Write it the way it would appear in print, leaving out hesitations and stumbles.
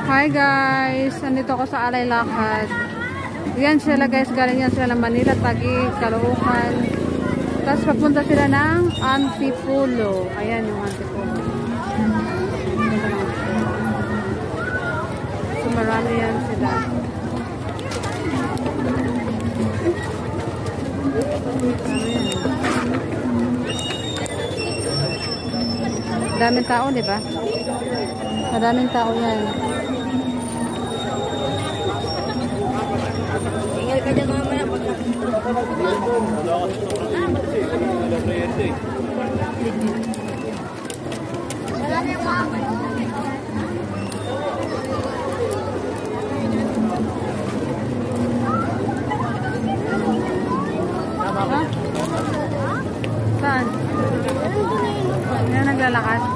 Hi guys! Nandito ako sa Alay Lakad. Yan sila guys, galing yan sila ng Manila, Taguig, Caloocan. Tapos papunta sila ng Antipolo. Ayan yung Antipolo. So marami yan sila. Daming tao, di ba? Maraming tao yan. Ingal ka dyan mamaya pag ha? Saan? Yan naglalakad.